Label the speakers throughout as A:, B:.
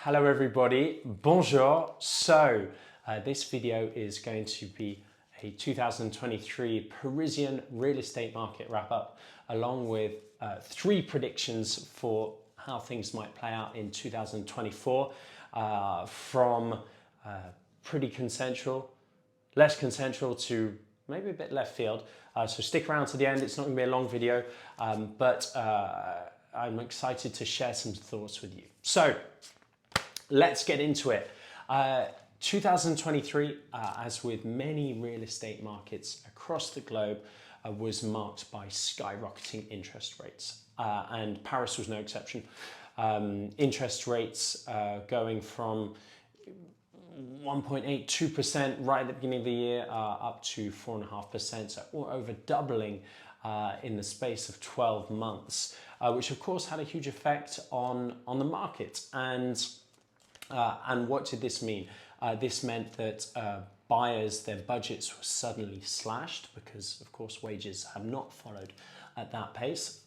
A: Hello everybody, bonjour. So this video is going to be a 2023 Parisian real estate market wrap up along with three predictions for how things might play out in 2024 from pretty consensual, less consensual to maybe a bit left field. So stick around to the end, it's not going to be a long video, but I'm excited to share some thoughts with you. So let's get into it. 2023, as with many real estate markets across the globe, was marked by skyrocketing interest rates. And Paris was no exception. Interest rates going from 1.82% right at the beginning of the year up to 4.5%, so over doubling in the space of 12 months, which of course had a huge effect on the market. And what did this mean? This meant that buyers, their budgets were suddenly slashed because, of course, wages have not followed at that pace.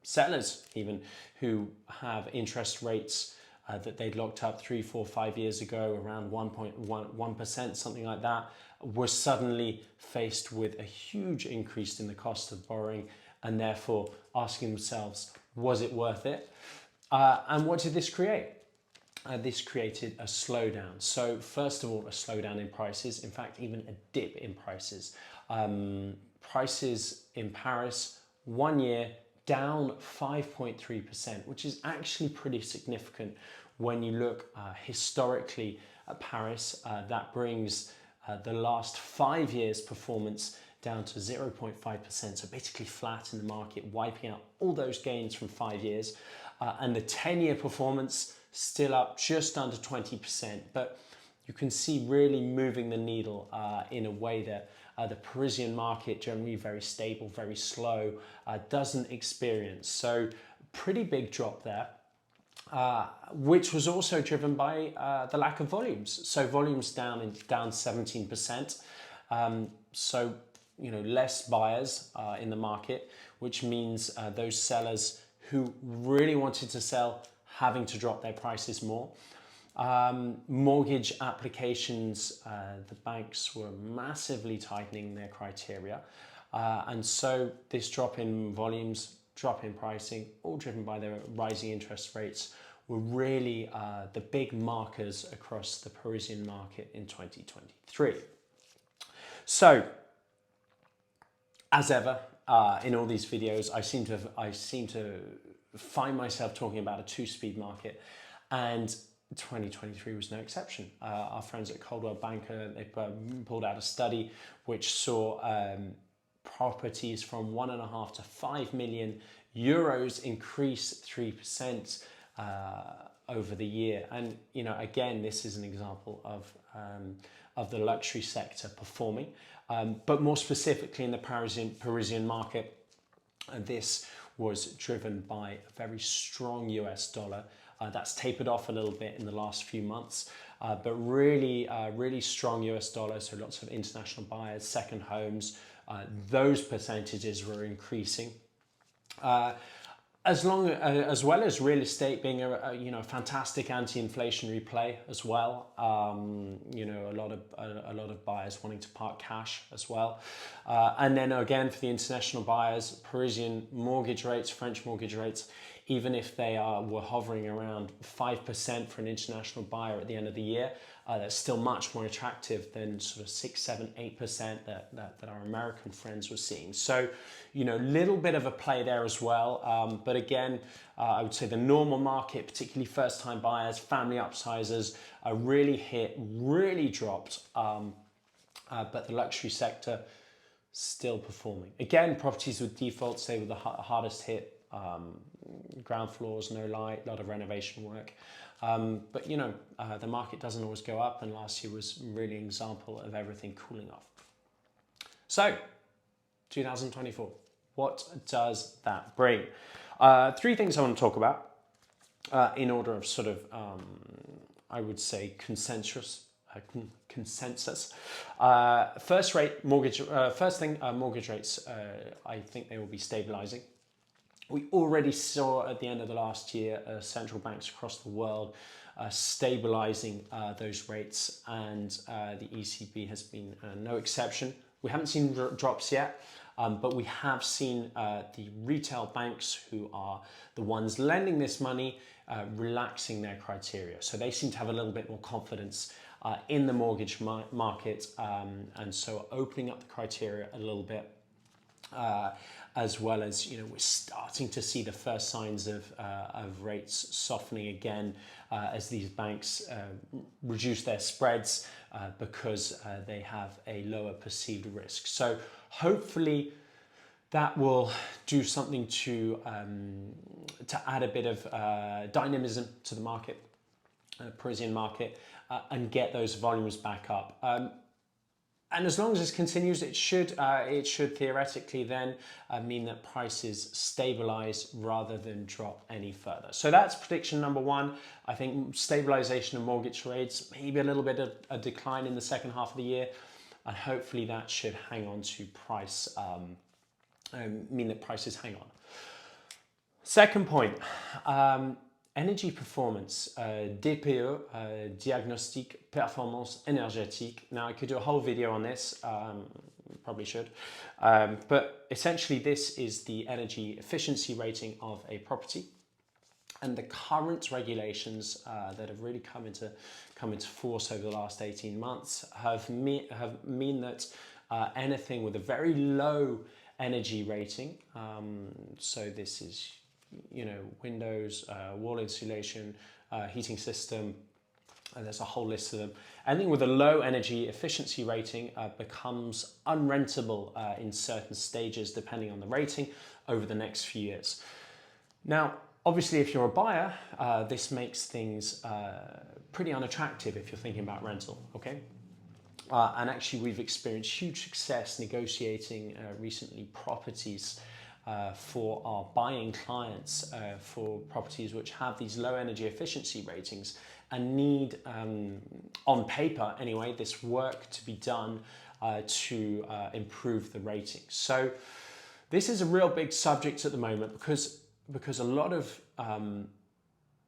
A: Sellers even, who have interest rates that they'd locked up 3, 4, 5 years ago, around 1.1%, something like that, were suddenly faced with a huge increase in the cost of borrowing and therefore asking themselves, was it worth it? And what did this create? This created a slowdown. So first of all, a slowdown in prices, in fact, even a dip in prices. Prices in Paris, 1 year, down 5.3%, which is actually pretty significant when you look historically at Paris. That brings the last 5 years' performance down to 0.5%, so basically flat in the market, wiping out all those gains from 5 years. And the 10-year performance still up just under 20%, but you can see really moving the needle in a way that the Parisian market, generally very stable, very slow, doesn't experience. So pretty big drop there, which was also driven by the lack of volumes. So volumes down 17%. So less buyers in the market, which means those sellers who really wanted to sell having to drop their prices more. Mortgage applications, the banks were massively tightening their criteria. And so this drop in volumes, drop in pricing, all driven by the rising interest rates, were really the big markers across the Parisian market in 2023. So, as ever, in all these videos, I seem to find myself talking about a two-speed market, and 2023 was no exception. Our friends at Coldwell Banker, they pulled out a study which saw properties from 1.5 to 5 million euros increase 3% over the year. And again, this is an example of the luxury sector performing, but more specifically in the Parisian market, this was driven by a very strong US dollar. That's tapered off a little bit in the last few months, but really strong US dollar. So lots of international buyers, second homes, those percentages were increasing. As well as real estate being a fantastic anti-inflationary play as well. A lot of buyers wanting to park cash as well. And then again, for the international buyers, Parisian mortgage rates, French mortgage rates, even if they were hovering around 5% for an international buyer at the end of the year, that's still much more attractive than sort of 6, 7, 8% that our American friends were seeing. So, little bit of a play there as well. But again, I would say the normal market, particularly first-time buyers, family upsizers, really dropped. But the luxury sector still performing. Again, properties with defaults, they were the hardest hit. Ground floors, no light, a lot of renovation work. But the market doesn't always go up, and last year was really an example of everything cooling off. So, 2024, what does that bring? Three things I want to talk about in order of sort of, I would say, consensus. First thing, mortgage rates, I think they will be stabilizing. We already saw at the end of the last year central banks across the world stabilizing those rates, and the ECB has been no exception. We haven't seen drops yet, but we have seen the retail banks, who are the ones lending this money, relaxing their criteria. So they seem to have a little bit more confidence in the mortgage market, and so opening up the criteria a little bit. As well as, we're starting to see the first signs of rates softening again as these banks reduce their spreads because they have a lower perceived risk. So hopefully that will do something to add a bit of dynamism to the market, Parisian market, and get those volumes back up. And as long as this continues, it should theoretically then mean that prices stabilize rather than drop any further. So that's prediction number one. I think stabilization of mortgage rates, maybe a little bit of a decline in the second half of the year, and hopefully that should hang on to price, mean that prices hang on. Second point. Energy performance, DPE, Diagnostic Performance Énergétique. Now, I could do a whole video on this, probably should, but essentially this is the energy efficiency rating of a property. And the current regulations that have really come into force over the last 18 months mean that anything with a very low energy rating, so this is windows, wall insulation, heating system, and there's a whole list of them. Anything with a low energy efficiency rating becomes unrentable in certain stages depending on the rating over the next few years. Now, obviously, if you're a buyer, this makes things pretty unattractive if you're thinking about rental, okay? And actually, we've experienced huge success negotiating recently properties for our buying clients for properties which have these low energy efficiency ratings and need, on paper anyway, this work to be done to improve the rating. So this is a real big subject at the moment because a lot of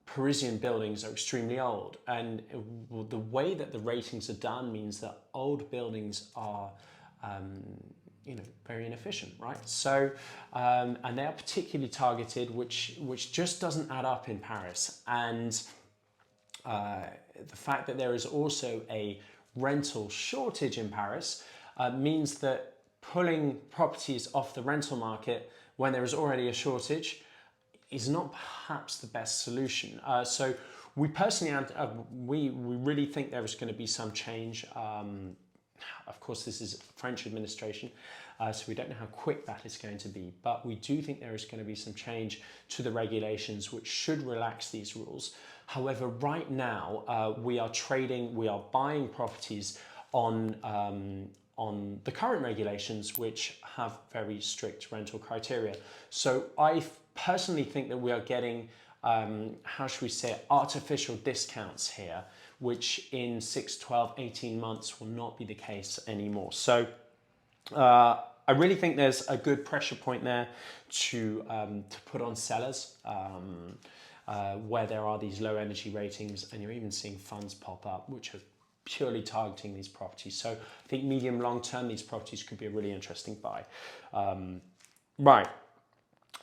A: Parisian buildings are extremely old, and the way that the ratings are done means that old buildings are very inefficient, right? So, and they are particularly targeted, which just doesn't add up in Paris. And the fact that there is also a rental shortage in Paris means that pulling properties off the rental market when there is already a shortage is not perhaps the best solution. So we personally, we really think there is going to be some change. Of course, this is French administration, so we don't know how quick that is going to be, but we do think there is going to be some change to the regulations which should relax these rules. However, right now, we are buying properties on the current regulations, which have very strict rental criteria. So I personally think that we are getting, how should we say, artificial discounts here, which in 6, 12, 18 months will not be the case anymore. So I really think there's a good pressure point there to put on sellers where there are these low energy ratings, and you're even seeing funds pop up which are purely targeting these properties. So I think medium long term these properties could be a really interesting buy. Right.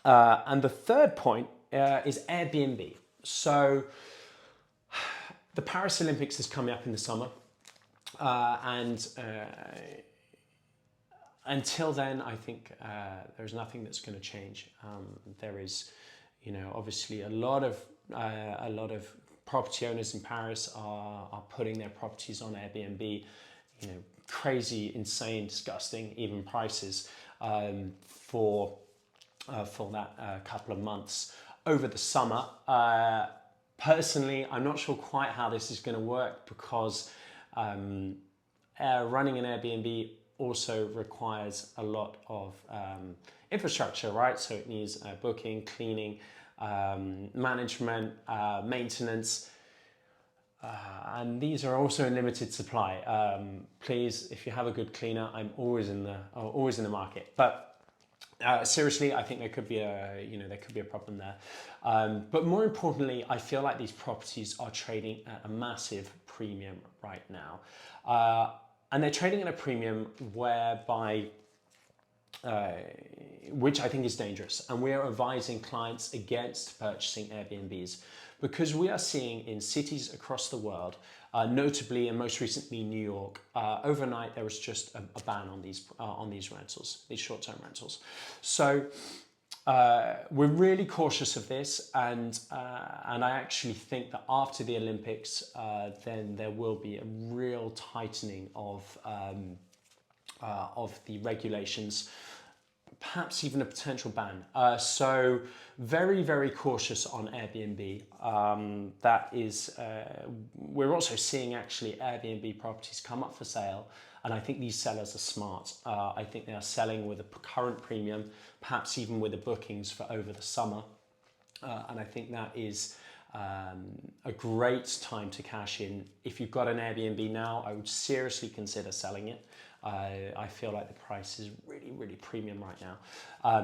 A: And the third point is Airbnb. So the Paris Olympics is coming up in the summer, and until then, I think there's nothing that's going to change. There is, obviously a lot of property owners in Paris are putting their properties on Airbnb. Crazy, insane, disgusting, even prices for that couple of months over the summer. Personally, I'm not sure quite how this is going to work because running an Airbnb also requires a lot of infrastructure, right? So it needs booking, cleaning, management, maintenance, and these are also in limited supply. Please, if you have a good cleaner, I'm always in the market. But Seriously, I think there could be a problem there. But more importantly, I feel like these properties are trading at a massive premium right now, and they're trading at a premium whereby which I think is dangerous. And we are advising clients against purchasing Airbnbs because we are seeing in cities across the world, notably and most recently New York, overnight there was just a ban on these rentals, these short-term rentals. So we're really cautious of this, and I actually think that after the Olympics, then there will be a real tightening of the regulations, perhaps even a potential ban. So very, very cautious on Airbnb. That is, we're also seeing actually Airbnb properties come up for sale, and I think these sellers are smart. I think they are selling with a current premium, perhaps even with the bookings for over the summer. And I think that is a great time to cash in. If you've got an Airbnb now, I would seriously consider selling it. I feel like the price is really, really premium right now.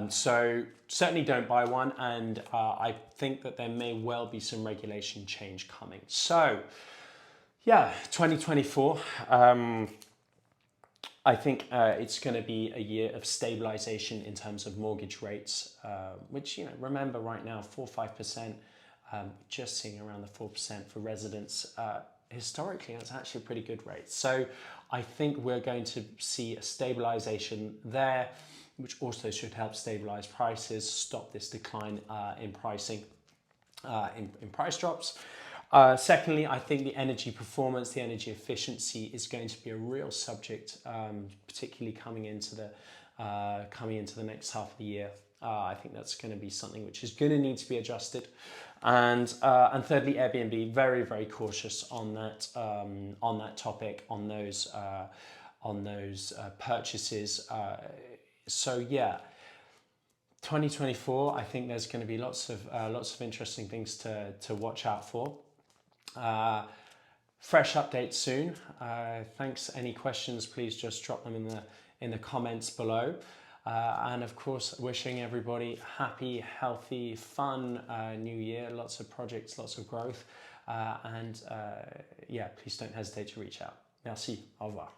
A: So certainly don't buy one, and I think that there may well be some regulation change coming. So yeah, 2024. I think it's going to be a year of stabilization in terms of mortgage rates, which, remember right now, 4-5%, just seeing around the 4% for residents. Historically, that's actually a pretty good rate. So I think we're going to see a stabilization there, which also should help stabilize prices, stop this decline in pricing, in price drops. Secondly, I think the energy performance, the energy efficiency is going to be a real subject, particularly coming into the next half of the year. I think that's going to be something which is going to need to be adjusted. And thirdly, Airbnb, very, very cautious on that topic, on those purchases. So yeah, 2024, I think there's going to be lots of interesting things to watch out for. Fresh updates soon. Thanks. Any questions, please just drop them in the comments below. And of course, wishing everybody happy, healthy, fun new year. Lots of projects, lots of growth. Yeah, please don't hesitate to reach out. Merci. Au revoir.